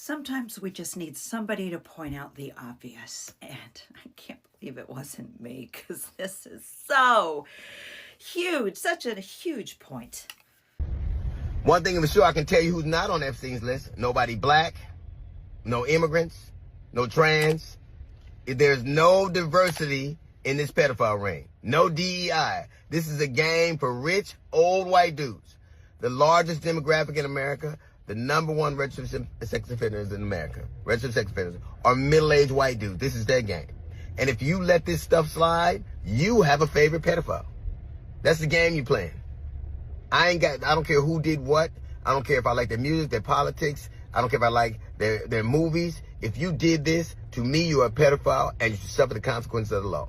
Sometimes we just need somebody to point out the obvious. And I can't believe it wasn't me, because this is so huge, such a huge point. One thing for sure, I can tell you who's not on Epstein's list. Nobody black, no immigrants, no trans. There's no diversity in this pedophile ring. No DEI. This is a game for rich, old white dudes. The largest demographic in America, the #1 registered sex offenders in America, registered sex offenders, are middle-aged white dudes. This is their game. And if you let this stuff slide, you have a favorite pedophile. That's the game you playing. I don't care who did what. I don't care if I like their music, their politics. I don't care if I like their movies. If you did this, to me, you're a pedophile and you should suffer the consequences of the law.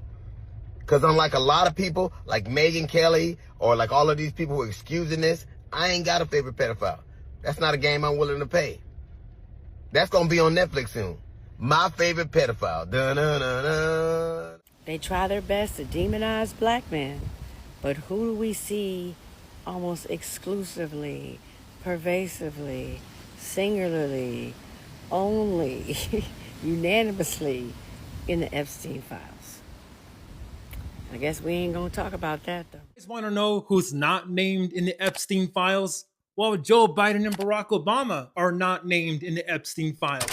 Because unlike a lot of people, like Megyn Kelly, or like all of these people who are excusing this, I ain't got a favorite pedophile. That's not a game I'm willing to pay. That's going to be on Netflix soon. My favorite pedophile. Dun-dun-dun-dun. They try their best to demonize black men, but who do we see almost exclusively, pervasively, singularly, only, unanimously in the Epstein files? I guess we ain't gonna talk about that though. You guys want to know who's not named in the Epstein files? Well, Joe Biden and Barack Obama are not named in the Epstein files.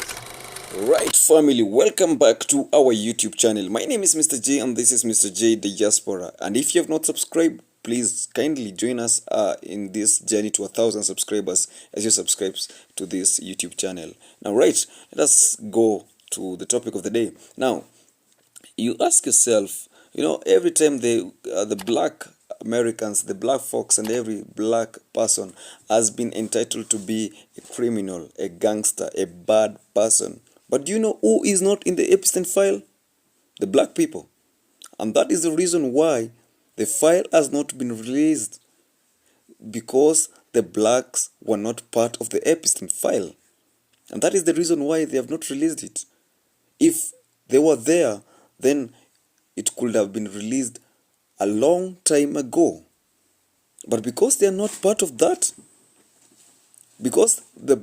Right, family, welcome back to our YouTube channel. My name is Mr. J and this is Mr. J Diaspora. And if you have not subscribed, please kindly join us in this journey to 1,000 subscribers as you subscribe to this YouTube channel. Now, right, let us go to the topic of the day. Now, you ask yourself, you know, every time the black Americans, the black folks, and every black person has been entitled to be a criminal, a gangster, a bad person. But do you know who is not in the Epstein file? The black people. And that is the reason why the file has not been released, because the blacks were not part of the Epstein file. And that is the reason why they have not released it. If they were there, then it could have been released a long time ago. But because they are not part of that, because the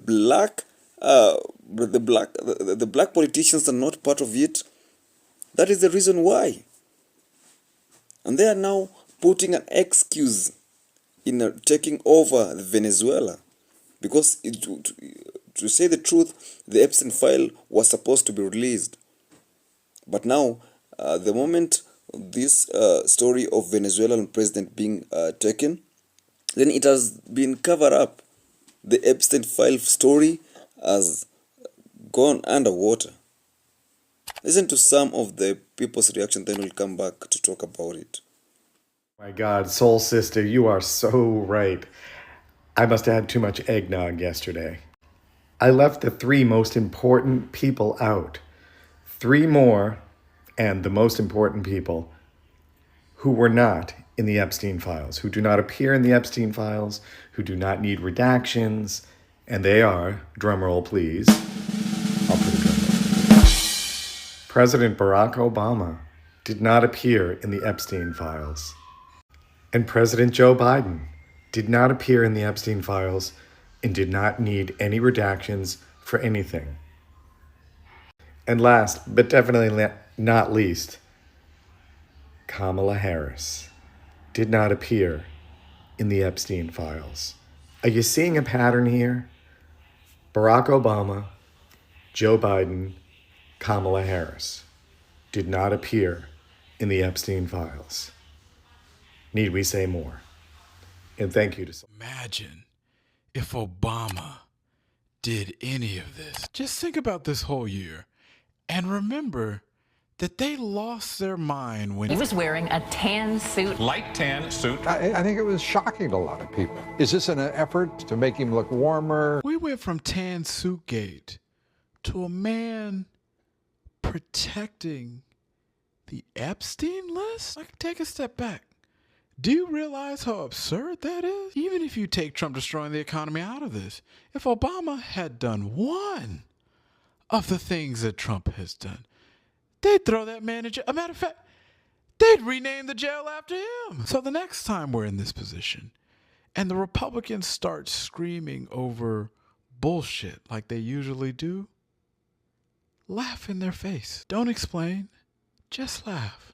black politicians are not part of it, that is the reason why. And they are now putting an excuse in taking over Venezuela. Because to say the truth, the Epstein file was supposed to be released. But now, the moment this story of Venezuelan president being taken, then it has been covered up. The Epstein file story has gone underwater. Listen to some of the people's reaction, then we'll come back to talk about it. My God, soul sister, you are so right. I must have had too much eggnog yesterday. I left the 3 most important people out. 3 more, and the most important people, who were not in the Epstein files, who do not appear in the Epstein files, who do not need redactions, and they are, drumroll please, I'll put a drum roll. President Barack Obama did not appear in the Epstein files. And President Joe Biden did not appear in the Epstein files and did not need any redactions for anything. And last, but definitely not least, Kamala Harris did not appear in the Epstein files. Are you seeing a pattern here? Barack Obama, Joe Biden, Kamala Harris did not appear in the Epstein files. Need we say more? And thank you to... Imagine if Obama did any of this. Just think about this whole year and remember that they lost their mind when he was wearing a tan suit. Light tan suit. I think it was shocking to a lot of people. Is this an effort to make him look warmer? We went from tan suit gate to a man protecting the Epstein list? Like, take a step back. Do you realize how absurd that is? Even if you take Trump destroying the economy out of this, if Obama had done one of the things that Trump has done, they'd throw that man in jail. A matter of fact, they'd rename the jail after him. So the next time we're in this position and the Republicans start screaming over bullshit like they usually do, laugh in their face. Don't explain, just laugh.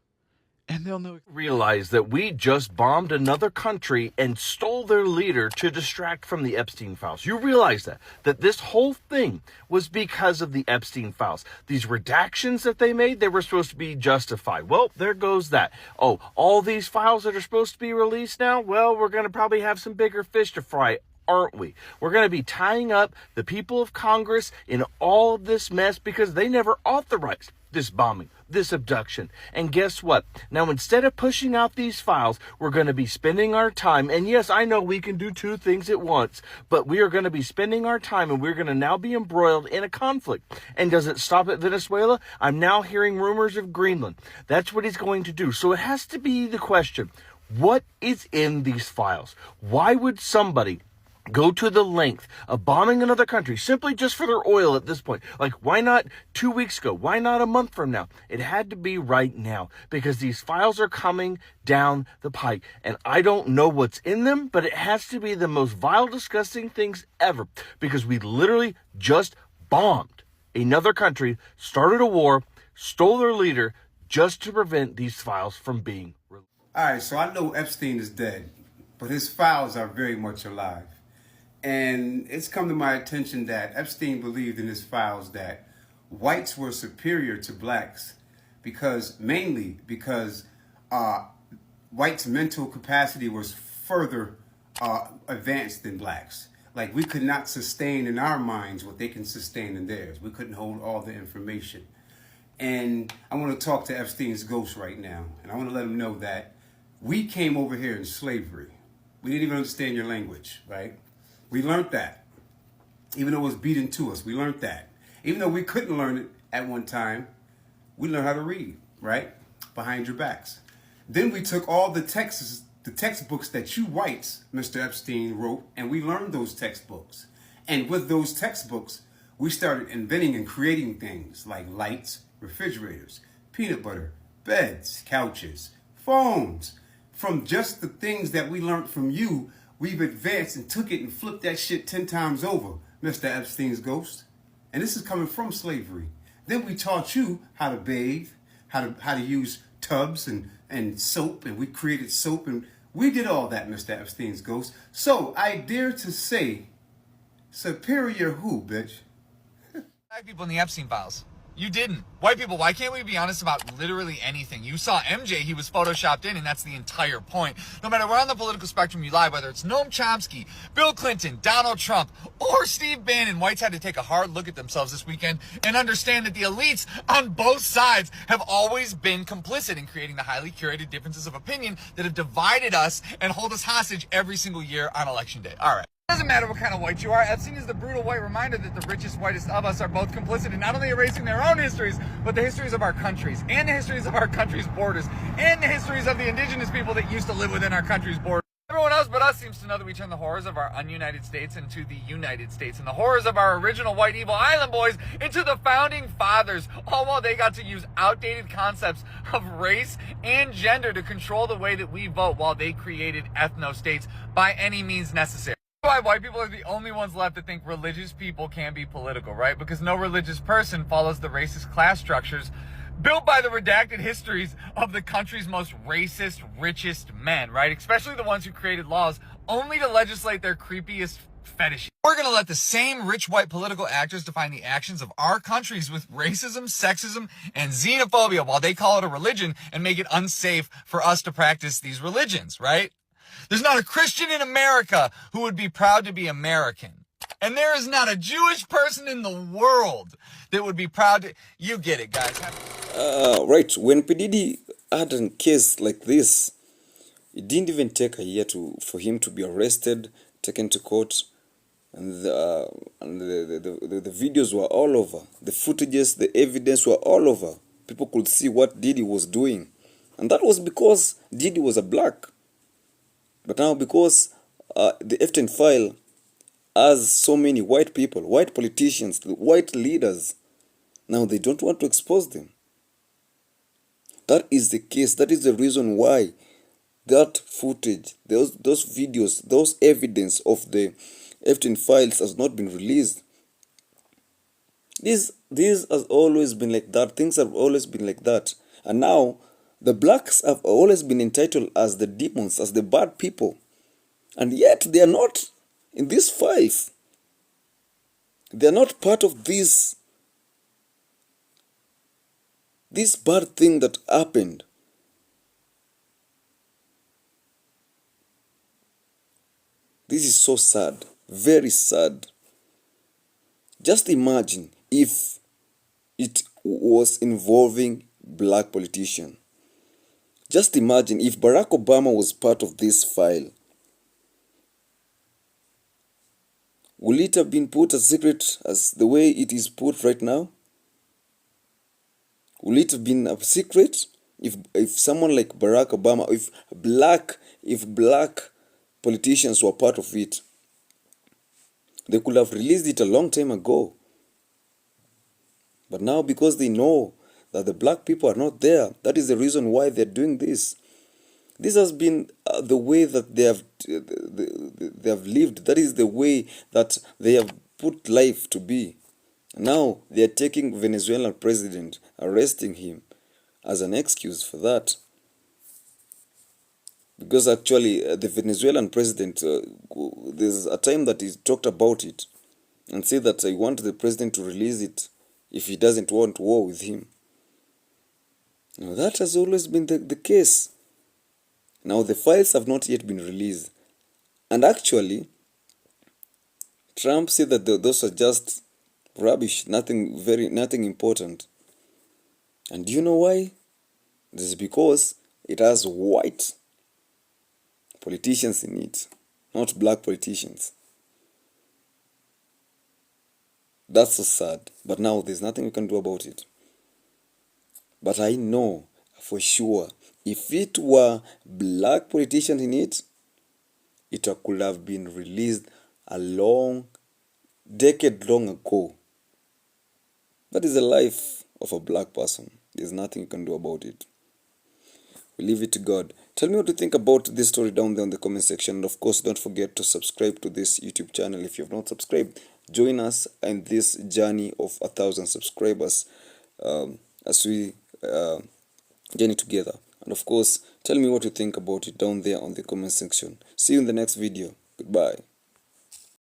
And they'll know. Realize that we just bombed another country and stole their leader to distract from the Epstein files. You realize that this whole thing was because of the Epstein files. These redactions that they made, they were supposed to be justified. Well, there goes that. Oh, all these files that are supposed to be released now, well, we're going to probably have some bigger fish to fry, aren't we? We're going to be tying up the people of Congress in all of this mess because they never authorized this bombing, this abduction. And guess what? Now, instead of pushing out these files, we're going to be spending our time. And yes, I know we can do two things at once, but we are going to be spending our time and we're going to now be embroiled in a conflict. And does it stop at Venezuela? I'm now hearing rumors of Greenland. That's what he's going to do. So it has to be the question, what is in these files? Why would somebody go to the length of bombing another country simply just for their oil at this point? Like, why not 2 weeks ago? Why not a month from now? It had to be right now because these files are coming down the pike. And I don't know what's in them, but it has to be the most vile, disgusting things ever because we literally just bombed another country, started a war, stole their leader just to prevent these files from being released. All right, so I know Epstein is dead, but his files are very much alive. And it's come to my attention that Epstein believed in his files that whites were superior to blacks mainly because whites' mental capacity was further advanced than blacks. Like, we could not sustain in our minds what they can sustain in theirs. We couldn't hold all the information. And I want to talk to Epstein's ghost right now. And I want to let him know that we came over here in slavery. We didn't even understand your language, right? We learned that. Even though it was beaten to us, we learned that. Even though we couldn't learn it at one time, we learned how to read, right? Behind your backs. Then we took all the textbooks that you whites, Mr. Epstein, wrote, and we learned those textbooks. And with those textbooks, we started inventing and creating things like lights, refrigerators, peanut butter, beds, couches, phones. From just the things that we learned from you, we've advanced and took it and flipped that shit 10 times over, Mr. Epstein's ghost. And this is coming from slavery. Then we taught you how to bathe, how to use tubs and soap, and we created soap, and we did all that, Mr. Epstein's ghost. So I dare to say, superior who, bitch? Black people in the Epstein files. You didn't. White people, why can't we be honest about literally anything? You saw MJ, he was photoshopped in, and that's the entire point. No matter where on the political spectrum you lie, whether it's Noam Chomsky, Bill Clinton, Donald Trump, or Steve Bannon, whites had to take a hard look at themselves this weekend and understand that the elites on both sides have always been complicit in creating the highly curated differences of opinion that have divided us and hold us hostage every single year on election day. All right. Doesn't matter what kind of white you are. Epstein is the brutal white reminder that the richest, whitest of us are both complicit in not only erasing their own histories, but the histories of our countries, and the histories of our country's borders, and the histories of the indigenous people that used to live within our country's borders. Everyone else but us seems to know that we turned the horrors of our ununited states into the United States, and the horrors of our original white evil island boys into the founding fathers, all while they got to use outdated concepts of race and gender to control the way that we vote, while they created ethno-states by any means necessary. Why white people are the only ones left that think religious people can be political, right? Because no religious person follows the racist class structures built by the redacted histories of the country's most racist, richest men, right? Especially the ones who created laws only to legislate their creepiest fetishes. We're gonna let the same rich white political actors define the actions of our countries with racism, sexism, and xenophobia, while they call it a religion and make it unsafe for us to practice these religions, right? There's not a Christian in America who would be proud to be American. And there is not a Jewish person in the world that would be proud to... You get it, guys. Right, when P. Diddy had a case like this, it didn't even take a year for him to be arrested, taken to court, and the videos were all over. The footages, the evidence were all over. People could see what Diddy was doing. And that was because Diddy was a black. But now, because the Epstein file has so many white people, white politicians, white leaders, now they don't want to expose them. That is the case. That is the reason why that footage, those videos, those evidence of the Epstein files has not been released. This has always been like that. Things have always been like that. And now the blacks have always been entitled as the demons, as the bad people. And yet they are not in these files. They are not part of this bad thing that happened. This is so sad, very sad. Just imagine if it was involving black politicians. Just imagine if Barack Obama was part of this file. Will it have been put as secret as the way it is put right now? Will it have been a secret if someone like Barack Obama, if black politicians were part of it? They could have released it a long time ago. But now, because they know that the black people are not there, that is the reason why they're doing this. This has been the way that they have lived. That is the way that they have put life to be. Now they are taking Venezuelan president, arresting him as an excuse for that. Because actually the Venezuelan president, there's a time that he talked about it and said that I want the president to release it if he doesn't want war with him. Now that has always been the case. Now the files have not yet been released. And actually, Trump said that those are just rubbish, nothing important. And do you know why? This is because it has white politicians in it, not black politicians. That's so sad. But now there's nothing we can do about it. But I know for sure, if it were black politicians in it, it could have been released a decade long ago. That is the life of a black person. There's nothing you can do about it. We leave it to God. Tell me what you think about this story down there in the comment section. And of course, don't forget to subscribe to this YouTube channel if you have not subscribed. Join us in this journey of 1,000 subscribers as we journey together. And of course, tell me what you think about it down there on the comment section. See you in the next video. Goodbye.